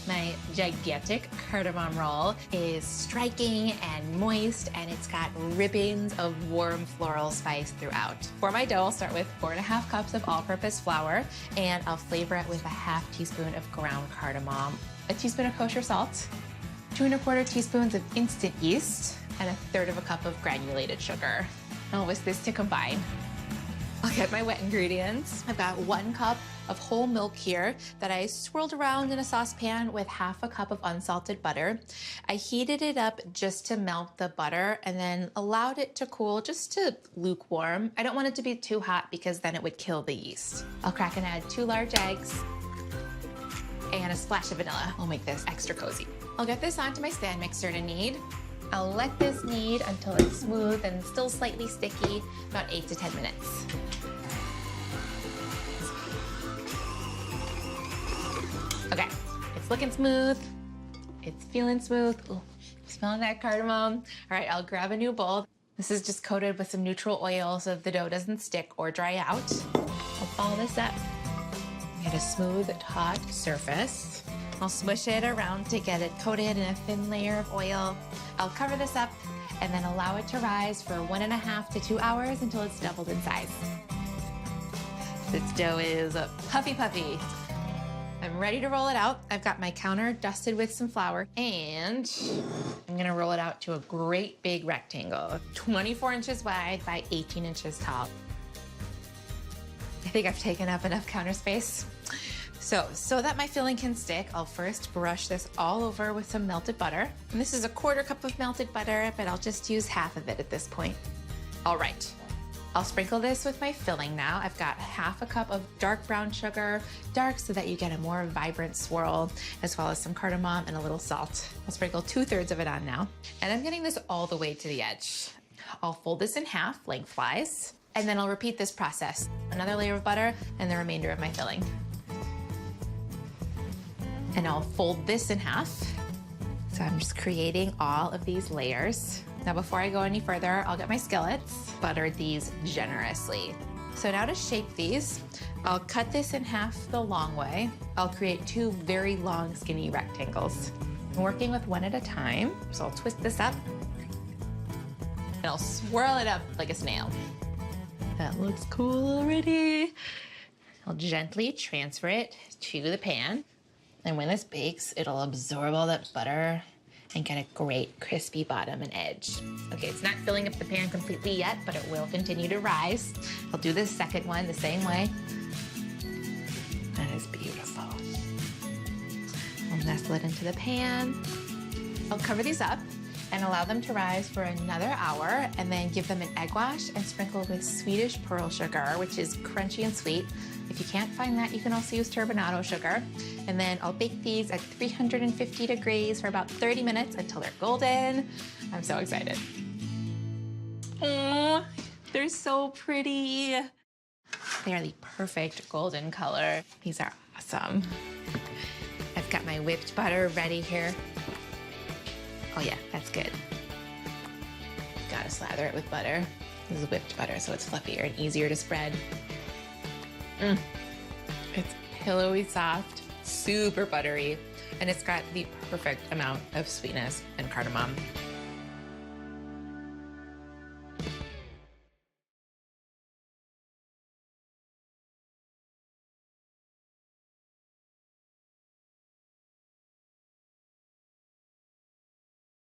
My Gigantic Cardamom Roll is striking and moist, and it's got ribbons of warm floral spice throughout. For my dough, I'll start with 4.5 cups of all-purpose flour, and I'll flavor it with a half teaspoon of ground cardamom, a teaspoon of kosher salt, 2¼ teaspoons of instant yeast, and 1/3 cup of granulated sugar. I'll whisk this to combine. I'll get my wet ingredients. I've got 1 cup of whole milk here that I swirled around in a saucepan with 1/2 cup of unsalted butter. I heated it up just to melt the butter and then allowed it to cool just to lukewarm. I don't want it to be too hot because then it would kill the yeast. I'll crack and add 2 large eggs and a splash of vanilla. I'll make this extra cozy. I'll get this onto my stand mixer to knead. I'll let this knead until it's smooth and still slightly sticky, about 8 to 10 minutes. Okay, it's looking smooth. It's feeling smooth. Ooh, smelling that cardamom. All right, I'll grab a new bowl. This is just coated with some neutral oil so the dough doesn't stick or dry out. I'll follow this up. Get a smooth, taut surface. I'll smush it around to get it coated in a thin layer of oil. I'll cover this up and then allow it to rise for 1.5 to 2 hours until it's doubled in size. This dough is puffy. I'm ready to roll it out. I've got my counter dusted with some flour, and I'm gonna roll it out to a great big rectangle, 24 inches wide by 18 inches tall. I think I've taken up enough counter space. So that my filling can stick, I'll first brush this all over with some melted butter. And this is a 1/4 cup of melted butter, but I'll just use half of it at this point. All right, I'll sprinkle this with my filling now. I've got 1/2 cup of dark brown sugar, dark so that you get a more vibrant swirl, as well as some cardamom and a little salt. I'll sprinkle 2/3 of it on now. And I'm getting this all the way to the edge. I'll fold this in half lengthwise, and then I'll repeat this process. Another layer of butter and the remainder of my filling. And I'll fold this in half. So I'm just creating all of these layers. Now before I go any further, I'll get my skillets, butter these generously. So now to shape these, I'll cut this in half the long way. I'll create 2 very long, skinny rectangles. I'm working with 1 at a time. So I'll twist this up and I'll swirl it up like a snail. That looks cool already. I'll gently transfer it to the pan. And when this bakes, it'll absorb all that butter and get a great crispy bottom and edge. Okay, it's not filling up the pan completely yet, but it will continue to rise. I'll do this second one the same way. That is beautiful. I'll nestle it into the pan. I'll cover these up and allow them to rise for another hour, and then give them an egg wash and sprinkle with Swedish pearl sugar, which is crunchy and sweet. If you can't find that, you can also use turbinado sugar. And then I'll bake these at 350 degrees for about 30 minutes until they're golden. I'm so excited. Oh, they're so pretty. They are the perfect golden color. These are awesome. I've got my whipped butter ready here. Oh yeah, that's good. Gotta slather it with butter. This is whipped butter, so it's fluffier and easier to spread. It's pillowy soft, super buttery, and it's got the perfect amount of sweetness and cardamom.